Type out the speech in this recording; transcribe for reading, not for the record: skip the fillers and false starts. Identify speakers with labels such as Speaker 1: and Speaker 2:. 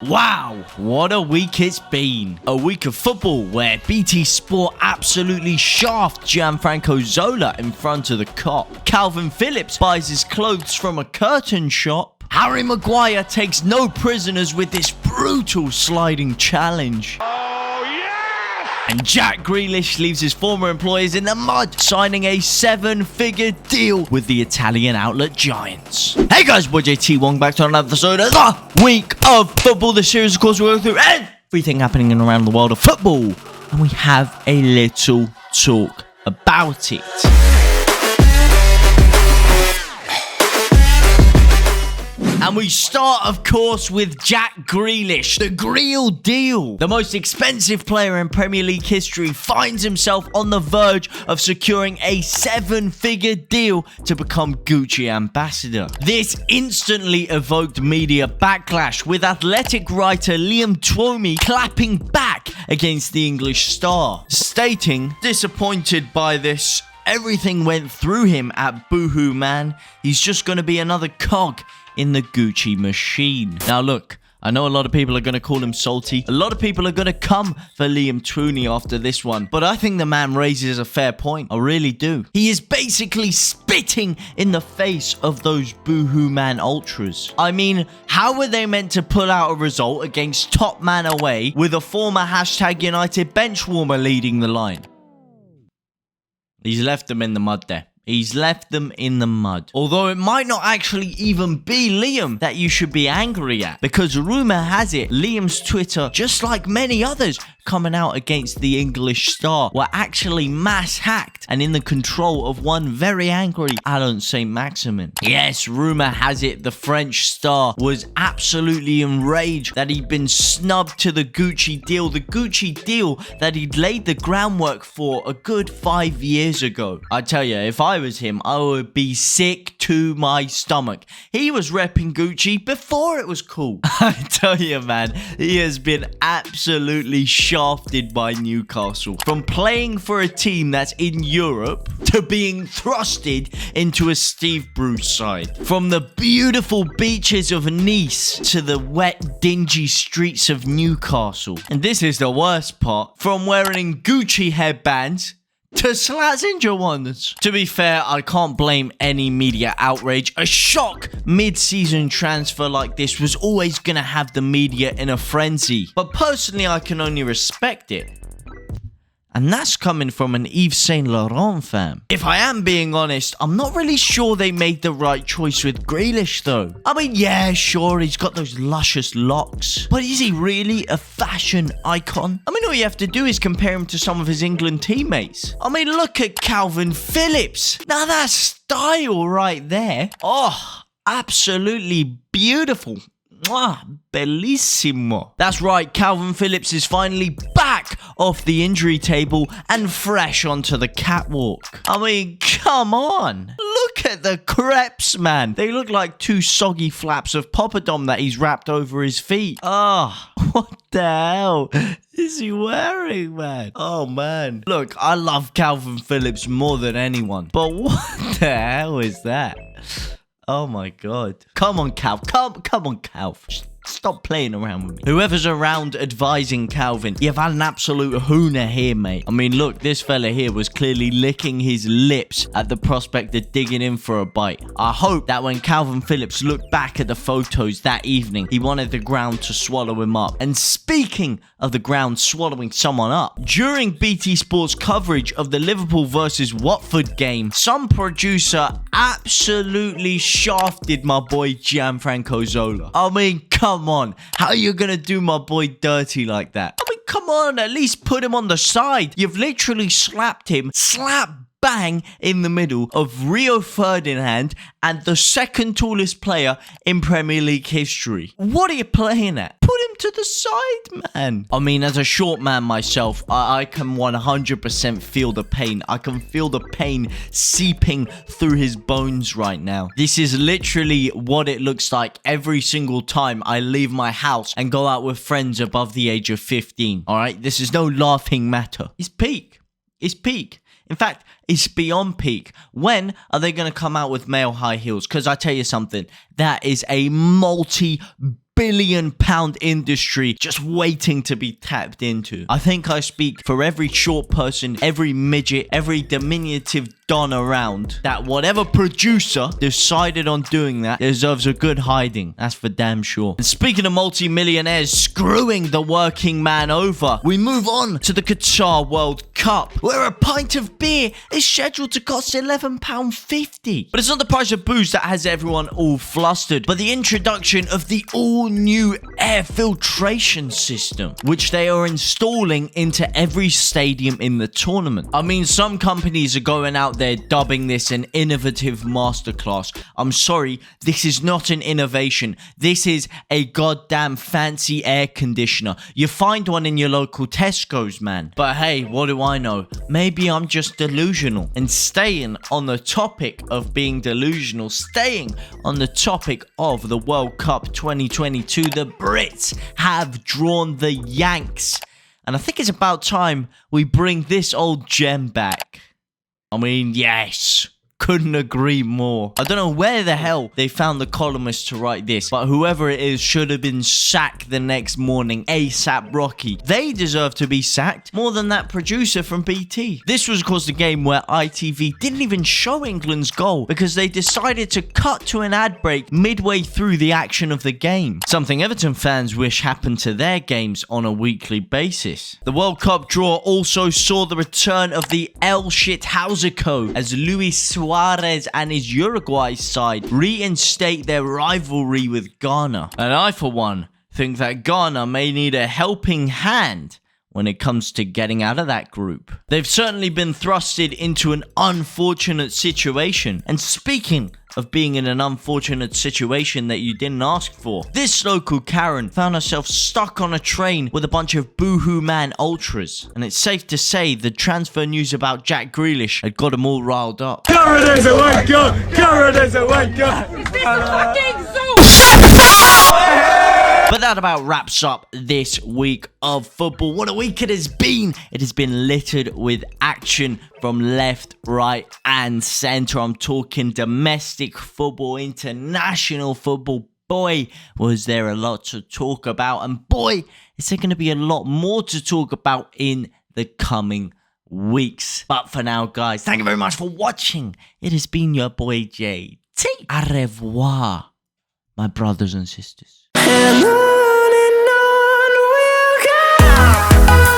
Speaker 1: Wow, what a week it's been. A week of football where BTSport absolutely shaft Gianfranco Zola in front of the cop. Kalvin Phillips buys his clothes from a curtain shop. Harry Maguire takes no prisoners with this brutal sliding challenge. And Jack Grealish leaves his former employers in the mud, signing a 7-figure deal with the Italian outlet Giants. Hey guys, boy JT, welcome back to another episode of the Week of Football. The series, of course, we'll go through everything happening in and around the world of football. And we have a little talk about it. And we start, of course, with Jack Grealish, the Real Deal. The most expensive player in Premier League history finds himself on the verge of securing a 7-figure deal to become Gucci ambassador. This instantly evoked media backlash, with athletic writer Liam Twomey clapping back against the English star, stating, "Disappointed by this. Everything went through him at Boohoo Man. He's just going to be another cog in the Gucci machine." Now look, I know a lot of people are going to call him salty. A lot of people are going to come for Liam Twomey after this one. But I think the man raises a fair point. I really do. He is basically spitting in the face of those Boohoo Man ultras. I mean, how were they meant to pull out a result against top man away with a former #United benchwarmer leading the line? He's left them in the mud there. He's left them in the mud. Although it might not actually even be Liam that you should be angry at. Because rumour has it, Liam's Twitter, just like many others coming out against the English star, were actually mass hacked and in the control of one very angry Alan St. Maximin. Yes, rumour has it the French star was absolutely enraged that he'd been snubbed to the Gucci deal. The Gucci deal that he'd laid the groundwork for a good 5 years ago. I tell you, if I was him, I would be sick to my stomach. He was repping Gucci before it was cool. I tell you, man, he has been absolutely shafted by Newcastle. From playing for a team that's in Europe to being thrusted into a Steve Bruce side. From the beautiful beaches of Nice to the wet, dingy streets of Newcastle. And this is the worst part. From wearing Gucci headbands to Slazenger ones. To be fair, I can't blame any media outrage. A shock mid-season transfer like this was always going to have the media in a frenzy. But personally, I can only respect it. And that's coming from an Yves Saint Laurent fan. If I am being honest, I'm not really sure they made the right choice with Grealish though. I mean, yeah, sure, he's got those luscious locks. But is he really a fashion icon? I mean, all you have to do is compare him to some of his England teammates. I mean, look at Kalvin Phillips. Now that's style right there. Oh, absolutely beautiful. Mwah, bellissimo. That's right, Kalvin Phillips is finally back off the injury table and fresh onto the catwalk. I mean, come on. Look at the crepes, man. They look like two soggy flaps of poppadom that he's wrapped over his feet. Oh, what the hell is he wearing, man? Oh, man. Look, I love Kalvin Phillips more than anyone. But what the hell is that? Oh my god. Come on, Calv. Come on, Calv. Stop playing around with me. Whoever's around advising Kalvin, you've had an absolute hooner here, mate. I mean, look, this fella here was clearly licking his lips at the prospect of digging in for a bite. I hope that when Kalvin Phillips looked back at the photos that evening, he wanted the ground to swallow him up. And speaking of the ground swallowing someone up, during BTSport's coverage of the Liverpool versus Watford game, some producer absolutely shafted my boy Gianfranco Zola. I mean, come on, how are you gonna do my boy dirty like that? I mean, come on, at least put him on the side. You've literally slapped him, slap bang in the middle of Rio Ferdinand and the second tallest player in Premier League history. What are you playing at? Put him to the side, man. I mean, as a short man myself, I can 100% feel the pain. I can feel the pain seeping through his bones right now. This is literally what it looks like every single time I leave my house and go out with friends above the age of 15. All right, this is no laughing matter. It's peak. It's peak. In fact, it's beyond peak. When are they going to come out with male high heels? Because I tell you something, that is a multi multi-billion-pound industry just waiting to be tapped into. I think I speak for every short person, every midget, every diminutive don around, that whatever producer decided on doing that deserves a good hiding. That's for damn sure. And speaking of multi-millionaires screwing the working man over, we move on to the Qatar World Cup, where a pint of beer is scheduled to cost £11.50. But it's not the price of booze that has everyone all flustered, but the introduction of the all-new air filtration system, which they are installing into every stadium in the tournament. I mean, some companies are going out there dubbing this an innovative masterclass. I'm sorry, this is not an innovation. This is a goddamn fancy air conditioner. You find one in your local Tesco's, man. But hey, what do I know? Maybe I'm just delusional. And staying on the topic of being delusional, staying on the topic of the World Cup 2022, the Brits have drawn the Yanks. And I think it's about time we bring this old gem back. I mean, yes, couldn't agree more. I don't know where the hell they found the columnist to write this, but whoever it is should have been sacked the next morning, ASAP Rocky. They deserve to be sacked more than that producer from BT. This was, of course, the game where ITV didn't even show England's goal because they decided to cut to an ad break midway through the action of the game. Something Everton fans wish happened to their games on a weekly basis. The World Cup draw also saw the return of the El Shithouser code as Luis Suarez and his Uruguay side reinstate their rivalry with Ghana. And I, for one, think that Ghana may need a helping hand when it comes to getting out of that group. They've certainly been thrusted into an unfortunate situation. And speaking of being in an unfortunate situation that you didn't ask for, this local Karen found herself stuck on a train with a bunch of boohoo man ultras. And it's safe to say the transfer news about Jack Grealish had got them all riled up.
Speaker 2: Karen is a wanker! Karen is a wanker! Is this fucking
Speaker 1: But that about wraps up this week of football. What a week it has been. It has been littered with action from left, right, and centre. I'm talking domestic football, international football. Boy, was there a lot to talk about. And boy, is there going to be a lot more to talk about in the coming weeks. But for now, guys, thank you very much for watching. It has been your boy JT. Au revoir, my brothers and sisters.
Speaker 3: And on we'll go.